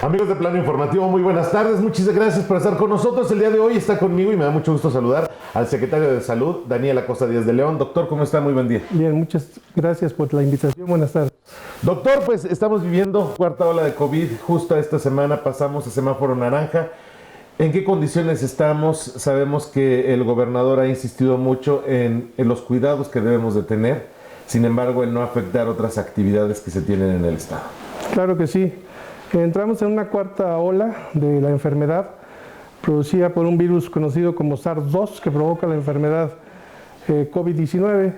Amigos de Plano Informativo, muy buenas tardes. Muchas gracias por estar con nosotros. El día de hoy está conmigo y me da mucho gusto saludar al secretario de Salud, Daniel Acosta Díaz de León. Doctor, ¿cómo está? Muy buen día. Bien, muchas gracias por la invitación. Buenas tardes. Doctor, pues estamos viviendo cuarta ola de COVID. Justo esta semana pasamos a semáforo naranja. ¿En qué condiciones estamos? Sabemos que el gobernador ha insistido mucho en los cuidados que debemos de tener. Sin embargo, el no afectar otras actividades que se tienen en el estado. Claro que sí. Entramos en una cuarta ola de la enfermedad producida por un virus conocido como SARS-2 que provoca la enfermedad COVID-19.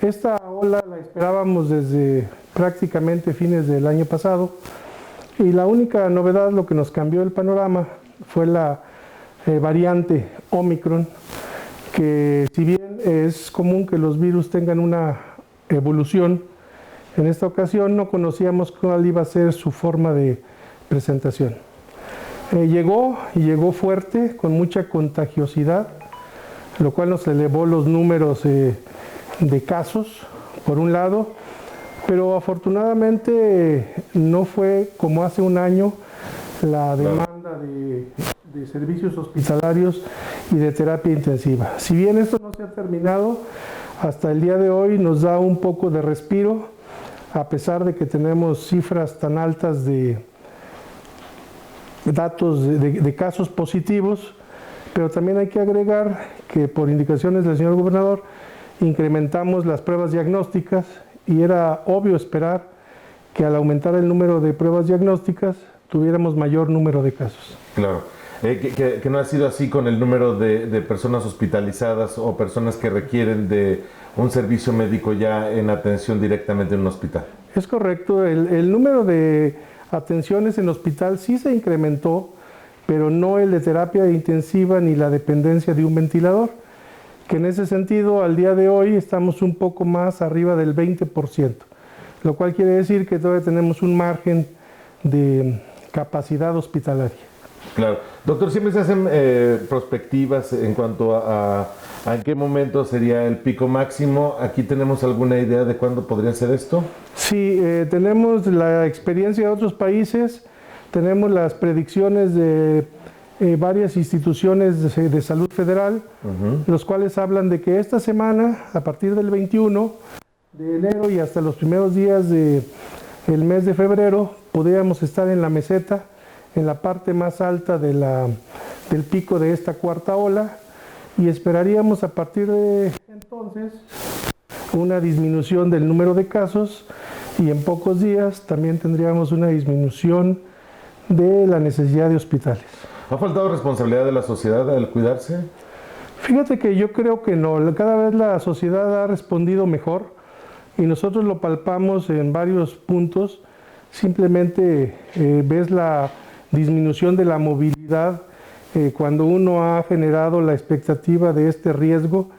Esta ola la esperábamos desde prácticamente fines del año pasado y la única novedad, lo que nos cambió el panorama, fue la variante Omicron, que si bien es común que los virus tengan una evolución, en esta ocasión no conocíamos cuál iba a ser su forma de presentación. Llegó fuerte, con mucha contagiosidad, lo cual nos elevó los números de casos, por un lado, pero afortunadamente no fue como hace un año la demanda de servicios hospitalarios y de terapia intensiva. Si bien esto no se ha terminado, hasta el día de hoy nos da un poco de respiro, a pesar de que tenemos cifras tan altas de datos de casos positivos, pero también hay que agregar que por indicaciones del señor gobernador incrementamos las pruebas diagnósticas y era obvio esperar que al aumentar el número de pruebas diagnósticas tuviéramos mayor número de casos. Claro, que no ha sido así con el número de personas hospitalizadas o personas que requieren de un servicio médico ya en atención directamente en un hospital. Es correcto, el número de atenciones en hospital sí se incrementó, pero no el de terapia intensiva ni la dependencia de un ventilador, que en ese sentido al día de hoy estamos un poco más arriba del 20%, lo cual quiere decir que todavía tenemos un margen de capacidad hospitalaria. Claro. Doctor, siempre se hacen prospectivas en cuanto a en qué momento sería el pico máximo. ¿Aquí tenemos alguna idea de cuándo podría ser esto? Sí, tenemos la experiencia de otros países, tenemos las predicciones de varias instituciones de salud federal, los cuales hablan de que esta semana, a partir del 21 de enero y hasta los primeros días del mes de febrero, podríamos estar en la meseta, en la parte más alta del pico de esta cuarta ola, y esperaríamos a partir de entonces una disminución del número de casos y en pocos días también tendríamos una disminución de la necesidad de hospitales. ¿Ha faltado responsabilidad de la sociedad al cuidarse? Fíjate que yo creo que no, cada vez la sociedad ha respondido mejor y nosotros lo palpamos en varios puntos. Simplemente ves la disminución de la movilidad cuando uno ha generado la expectativa de este riesgo,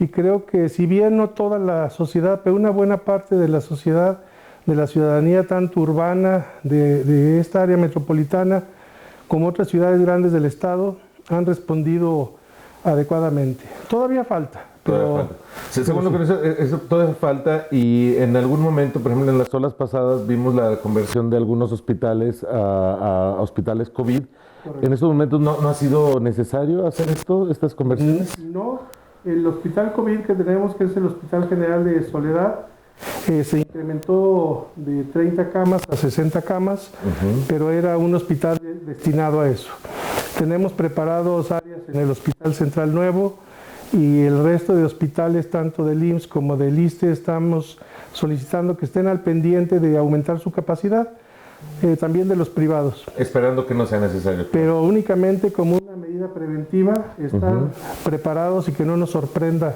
y creo que si bien no toda la sociedad, pero una buena parte de la sociedad, de la ciudadanía tanto urbana de esta área metropolitana como otras ciudades grandes del estado han respondido adecuadamente. Todavía falta. Pero, según lo que eso todavía falta, y en algún momento, por ejemplo en las olas pasadas, vimos la conversión de algunos hospitales a hospitales COVID. Correcto. ¿En estos momentos no ha sido necesario hacer estas conversiones? No, el hospital COVID que tenemos, que es el Hospital General de Soledad, se incrementó de 30 camas a 60 camas, pero era un hospital destinado a eso. Tenemos preparados áreas en el Hospital Central Nuevo, y el resto de hospitales, tanto del IMSS como del ISSSTE, estamos solicitando que estén al pendiente de aumentar su capacidad, también de los privados. Esperando que no sea necesario. Pero únicamente como una medida preventiva, estar preparados y que no nos sorprenda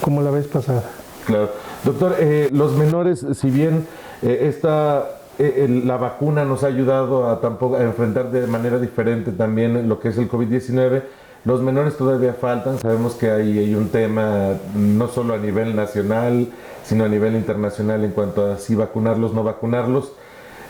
como la vez pasada. Claro. Doctor, los menores, si bien la vacuna nos ha ayudado a enfrentar de manera diferente también lo que es el COVID-19, los menores todavía faltan. Sabemos que hay un tema no solo a nivel nacional, sino a nivel internacional en cuanto a si vacunarlos o no vacunarlos.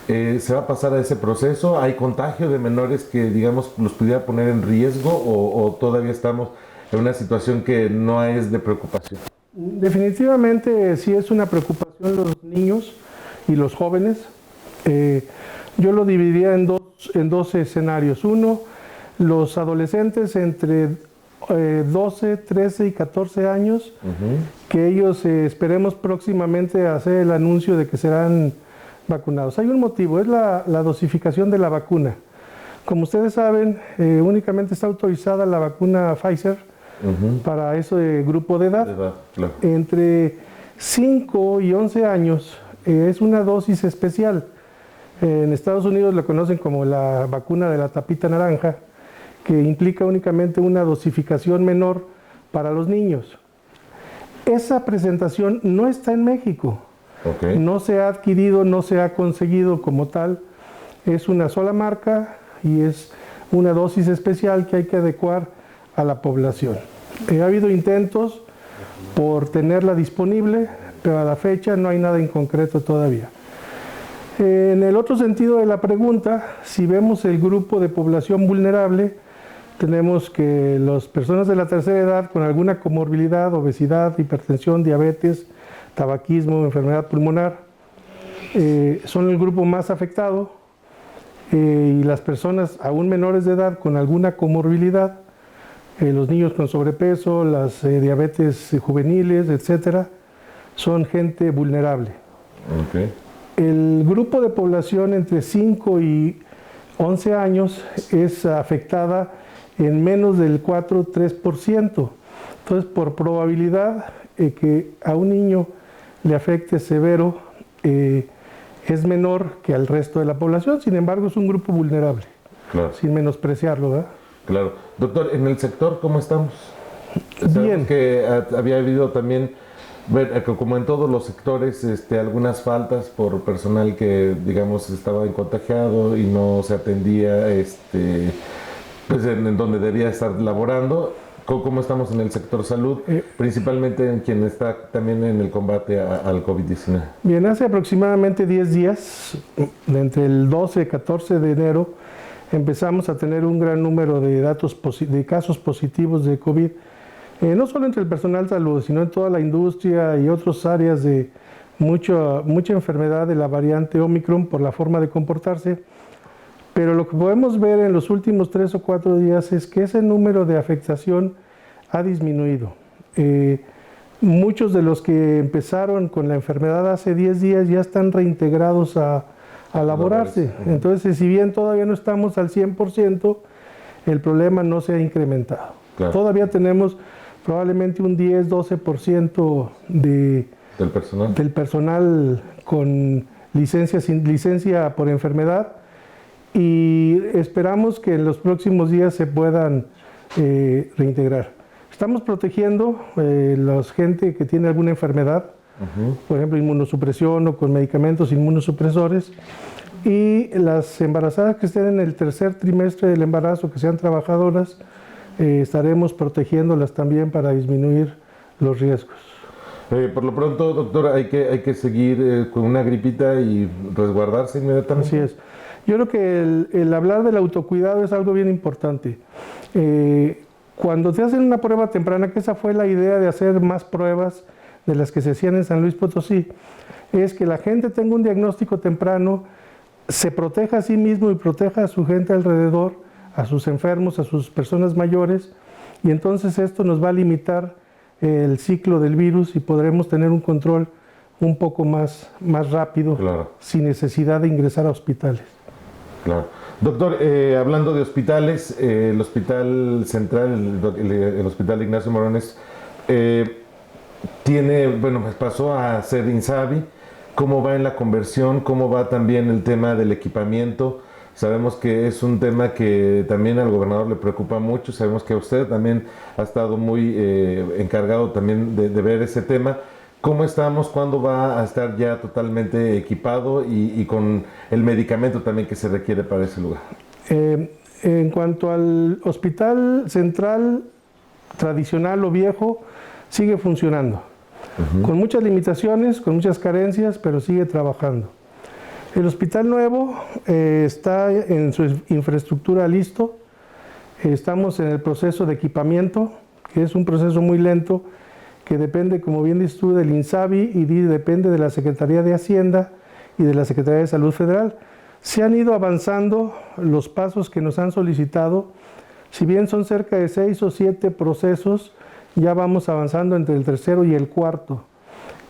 ¿Se va a pasar a ese proceso? ¿Hay contagio de menores que, digamos, los pudiera poner en riesgo o todavía estamos en una situación que no es de preocupación? Definitivamente sí es una preocupación los niños y los jóvenes. yo lo dividiría en dos escenarios. Uno, los adolescentes entre 12, 13 y 14 años, que ellos esperemos próximamente hacer el anuncio de que serán vacunados. Hay un motivo, es la dosificación de la vacuna. Como ustedes saben, únicamente está autorizada la vacuna Pfizer para ese grupo de edad. Claro. Entre 5 y 11 años es una dosis especial. En Estados Unidos la conocen como la vacuna de la tapita naranja, que implica únicamente una dosificación menor para los niños. Esa presentación no está en México. Okay. No se ha adquirido, no se ha conseguido como tal. Es una sola marca y es una dosis especial que hay que adecuar a la población. Ha habido intentos por tenerla disponible, pero a la fecha no hay nada en concreto todavía. En el otro sentido de la pregunta, si vemos el grupo de población vulnerable, tenemos que las personas de la tercera edad con alguna comorbilidad, obesidad, hipertensión, diabetes, tabaquismo, enfermedad pulmonar, son el grupo más afectado, y las personas aún menores de edad con alguna comorbilidad, los niños con sobrepeso, las diabetes juveniles, etcétera, son gente vulnerable. Okay. El grupo de población entre 5 y 11 años es afectada en menos del 4-3%. Entonces, por probabilidad que a un niño le afecte severo, es menor que al resto de la población. Sin embargo, es un grupo vulnerable, Claro. sin menospreciarlo, ¿verdad? Claro. Doctor, ¿en el sector cómo estamos? Bien. Sabemos que había habido también, como en todos los sectores, algunas faltas por personal que, digamos, estaba contagiado y no se atendía pues en donde debía estar laborando. ¿Cómo estamos en el sector salud? Principalmente en quien está también en el combate al COVID-19. Bien, hace aproximadamente 10 días, entre el 12 y 14 de enero, empezamos a tener un gran número de de casos positivos de COVID, no solo entre el personal de salud, sino en toda la industria y otras áreas de mucha enfermedad de la variante Omicron por la forma de comportarse. Pero lo que podemos ver en los últimos 3 o 4 días es que ese número de afectación ha disminuido. Muchos de los que empezaron con la enfermedad hace 10 días ya están reintegrados a laborarse. Entonces, si bien todavía no estamos al 100%, el problema no se ha incrementado. Claro. Todavía tenemos probablemente un 10-12% del personal con licencia por enfermedad, y esperamos que en los próximos días se puedan reintegrar. Estamos protegiendo la gente que tiene alguna enfermedad, por ejemplo, inmunosupresión o con medicamentos inmunosupresores, y las embarazadas que estén en el tercer trimestre del embarazo, que sean trabajadoras, estaremos protegiéndolas también para disminuir los riesgos. Por lo pronto, doctor, hay que seguir con una gripita y resguardarse inmediatamente. Así es. Yo creo que el hablar del autocuidado es algo bien importante. Cuando te hacen una prueba temprana, que esa fue la idea de hacer más pruebas de las que se hacían en San Luis Potosí, es que la gente tenga un diagnóstico temprano, se proteja a sí mismo y proteja a su gente alrededor, a sus enfermos, a sus personas mayores, y entonces esto nos va a limitar el ciclo del virus y podremos tener un control un poco más rápido, Claro. sin necesidad de ingresar a hospitales. Claro. Doctor, hablando de hospitales, el Hospital Central, el Hospital Ignacio Morones, pasó a ser INSABI. ¿Cómo va en la conversión? ¿Cómo va también el tema del equipamiento? Sabemos que es un tema que también al gobernador le preocupa mucho. Sabemos que usted también ha estado muy encargado también de ver ese tema. ¿Cómo estamos? ¿Cuándo va a estar ya totalmente equipado y con el medicamento también que se requiere para ese lugar? En cuanto al Hospital Central tradicional o viejo, sigue funcionando. Con muchas limitaciones, con muchas carencias, pero sigue trabajando. El Hospital Nuevo está en su infraestructura listo. Estamos en el proceso de equipamiento, que es un proceso muy lento, que depende, como bien dices tú, del INSABI y depende de la Secretaría de Hacienda y de la Secretaría de Salud Federal. Se han ido avanzando los pasos que nos han solicitado. Si bien son cerca de 6 o 7 procesos, ya vamos avanzando entre el tercero y el cuarto.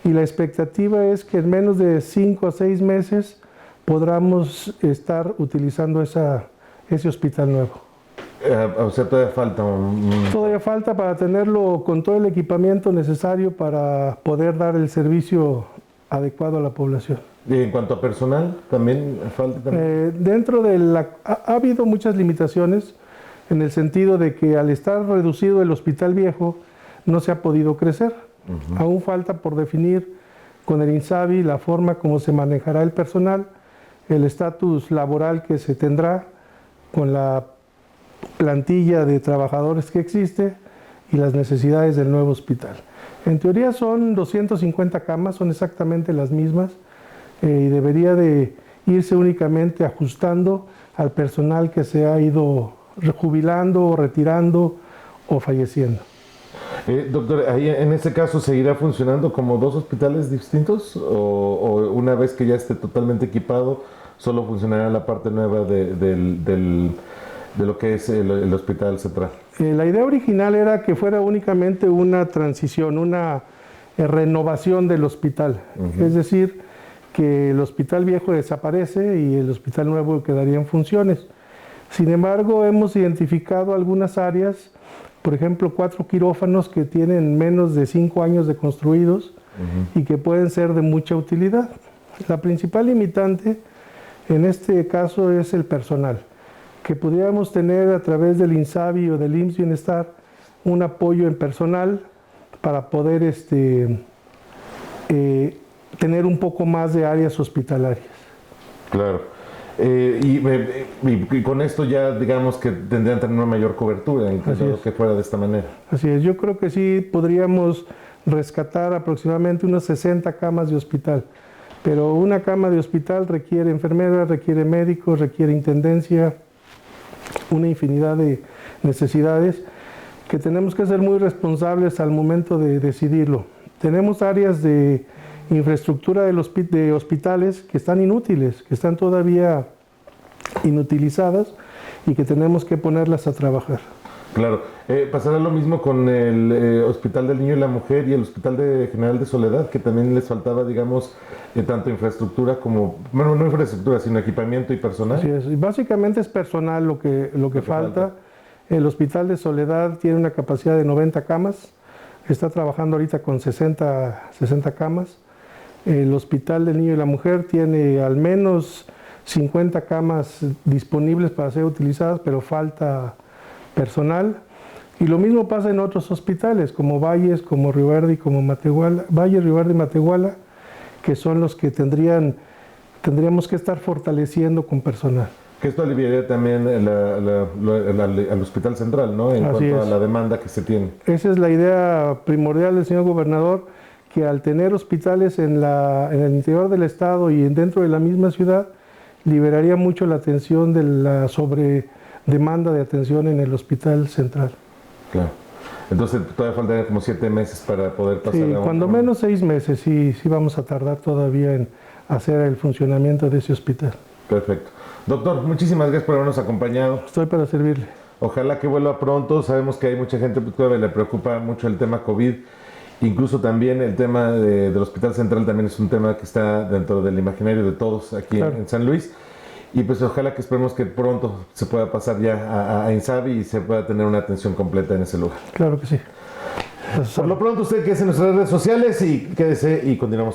Y la expectativa es que en menos de 5 a 6 meses podamos estar utilizando ese hospital nuevo. O sea, todavía falta Todavía falta para tenerlo con todo el equipamiento necesario para poder dar el servicio adecuado a la población. ¿Y en cuanto a personal, también falta? Dentro de ha habido muchas limitaciones en el sentido de que al estar reducido el hospital viejo no se ha podido crecer. Aún falta por definir con el INSABI la forma como se manejará el personal, el estatus laboral que se tendrá con la plantilla de trabajadores que existe y las necesidades del nuevo hospital. En teoría son 250 camas, son exactamente las mismas, y debería de irse únicamente ajustando al personal que se ha ido jubilando, retirando o falleciendo. Doctor, ahí en ese caso, ¿seguirá funcionando como 2 hospitales distintos? ¿O una vez que ya esté totalmente equipado, solo funcionará la parte nueva de lo que es el hospital central? La idea original era que fuera únicamente una transición, una renovación del hospital. Es decir, que el hospital viejo desaparece y el hospital nuevo quedaría en funciones. Sin embargo, hemos identificado algunas áreas, por ejemplo, 4 quirófanos que tienen menos de 5 años de construidos y que pueden ser de mucha utilidad. La principal limitante en este caso es el personal, que pudiéramos tener a través del INSABI o del IMSS Bienestar un apoyo en personal para poder tener un poco más de áreas hospitalarias. Claro. Y con esto ya digamos que tendrían tener una mayor cobertura en caso que fuera de esta manera. Así es, yo creo que sí podríamos rescatar aproximadamente unas 60 camas de hospital, pero una cama de hospital requiere enfermeras, requiere médicos, requiere intendencia, una infinidad de necesidades que tenemos que ser muy responsables al momento de decidirlo. Tenemos áreas de infraestructura de hospitales que están inútiles, que están todavía inutilizadas y que tenemos que ponerlas a trabajar. Claro. ¿Pasará lo mismo con el Hospital del Niño y la Mujer y el Hospital General de Soledad, que también les faltaba, digamos, tanto infraestructura como, bueno, no infraestructura, sino equipamiento y personal? Así es. Y básicamente es personal lo que falta. El Hospital de Soledad tiene una capacidad de 90 camas, está trabajando ahorita con 60 camas. El Hospital del Niño y la Mujer tiene al menos 50 camas disponibles para ser utilizadas, pero falta personal. Y lo mismo pasa en otros hospitales, como Valles, como Río Verde y como Matehuala, Valle, Río Verde y Matehuala, que son los que tendríamos que estar fortaleciendo con personal. Que esto aliviaría también al Hospital Central, ¿no? En cuanto a la demanda que se tiene. Esa es la idea primordial del señor gobernador, que al tener hospitales en el interior del estado y dentro de la misma ciudad, liberaría mucho la atención de la sobredemanda de atención en el Hospital Central. Claro. Entonces todavía faltaría como 7 meses para poder pasar a cuando menos 6 meses, sí vamos a tardar todavía en hacer el funcionamiento de ese hospital. Perfecto. Doctor, muchísimas gracias por habernos acompañado. Estoy para servirle. Ojalá que vuelva pronto. Sabemos que hay mucha gente que todavía le preocupa mucho el tema COVID. Incluso también el tema del Hospital Central también es un tema que está dentro del imaginario de todos aquí en San Luis. Y pues ojalá que esperemos que pronto se pueda pasar ya a INSABI y se pueda tener una atención completa en ese lugar. Claro que sí. Por lo pronto usted quédese en nuestras redes sociales y quédese y continuamos.